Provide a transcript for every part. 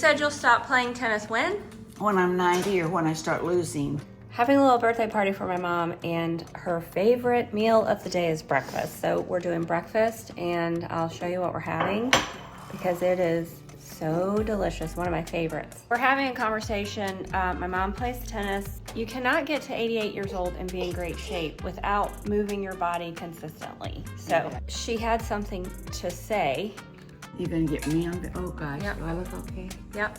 said you'll stop playing tennis when? When I'm 90 or when I start losing. Having a little birthday party for my mom, and her favorite meal of the day is breakfast. So we're doing breakfast, and I'll show you what we're having because it is so delicious, one of my favorites. We're having a conversation. My mom plays tennis. You cannot get to 88 years old and be in great shape without moving your body consistently. So she had something to say. You're gonna get me on the, oh gosh, Yep. do I look okay? Yep.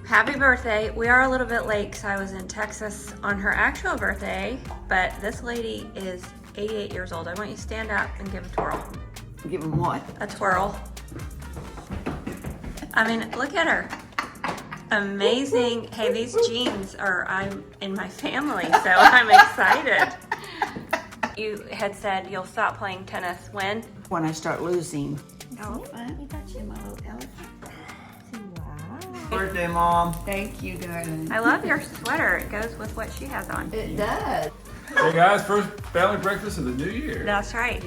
Happy birthday. We are a little bit late because I was in Texas on her actual birthday, but this lady is 88 years old. I want you to stand up and give a twirl. Give them what? A twirl. I mean, look at her. Amazing. Hey, these jeans I'm in my family, so I'm excited. You had said you'll stop playing tennis when? When I start losing. Oh, You got you, my little elephant. Birthday, Mom. Thank you, darling. I love your sweater. It goes with what she has on. It does. Hey guys, first family breakfast of the new year. That's right.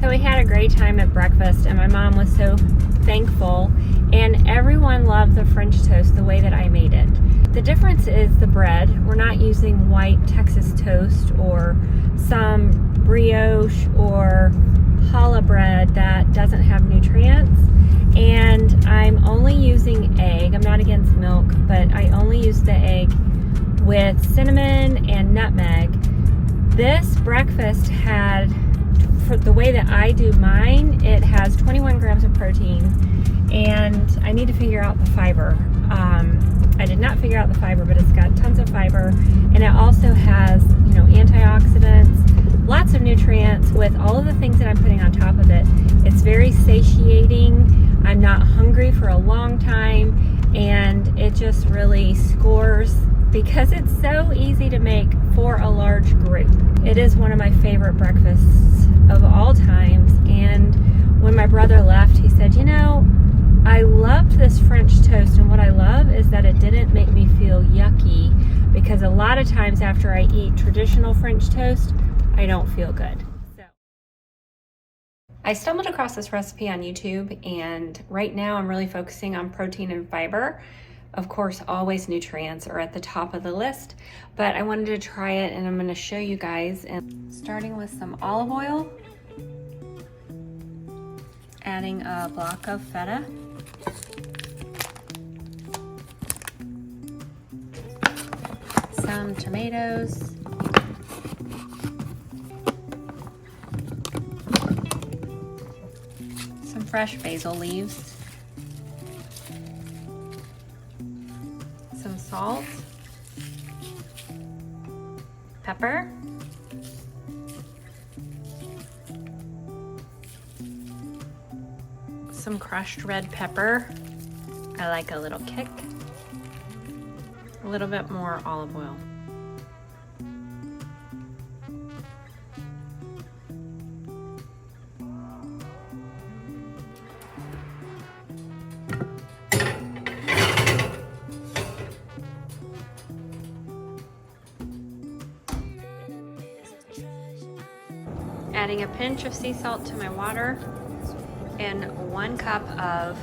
So we had a great time at breakfast, and my mom was so thankful, and everyone loved the French toast the way that I made it. The difference is the bread. We're not using white Texas toast or some brioche or challah bread that doesn't have nutrients. And I'm only using egg. I'm not against milk, but I only use the egg with cinnamon and nutmeg. This breakfast had, for the way that I do mine, it has 21 grams of protein, and I need to figure out the fiber. I did not figure out the fiber, but it's got tons of fiber, and it also has, you know, antioxidants, lots of nutrients with all of the things that I'm putting on top of it. It's very satiating. I'm not hungry for a long time, and it just really scores because it's so easy to make for a large group. It is one of my favorite breakfasts of all times, and when my brother left, he said, you know, I loved this French toast, and what I love is that it didn't make me feel yucky, because a lot of times after I eat traditional French toast, I don't feel good. So I stumbled across this recipe on YouTube, and right now I'm really focusing on protein and fiber. Of course, always nutrients are at the top of the list, but I wanted to try it, and I'm going to show you guys. And starting with some olive oil, adding a block of feta, some tomatoes, some fresh basil leaves, some salt, pepper, some crushed red pepper. I like a little kick. A little bit more olive oil. Adding a pinch of sea salt to my water, and 1 cup of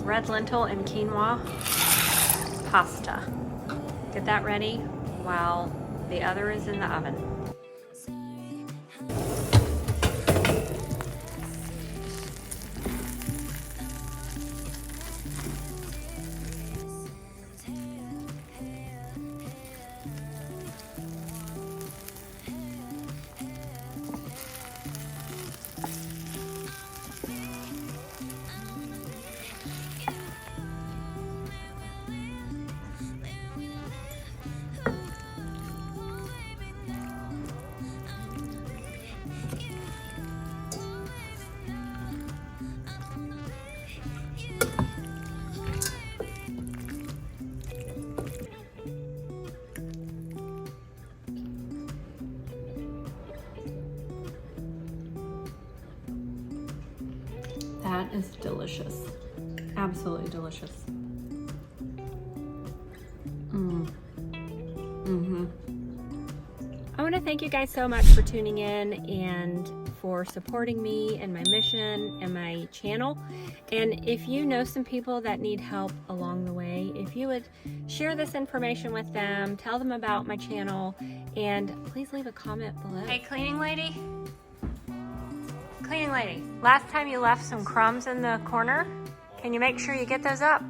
red lentil and quinoa pasta. Get that ready while the other is in the oven. That is delicious. Absolutely delicious. I want to thank you guys so much for tuning in and for supporting me and my mission and my channel. And if you know some people that need help along the way, if you would share this information with them, tell them about my channel, and please leave a comment below. Hey, cleaning lady. Cleaning lady, last time you left some crumbs in the corner. Can you make sure you get those up?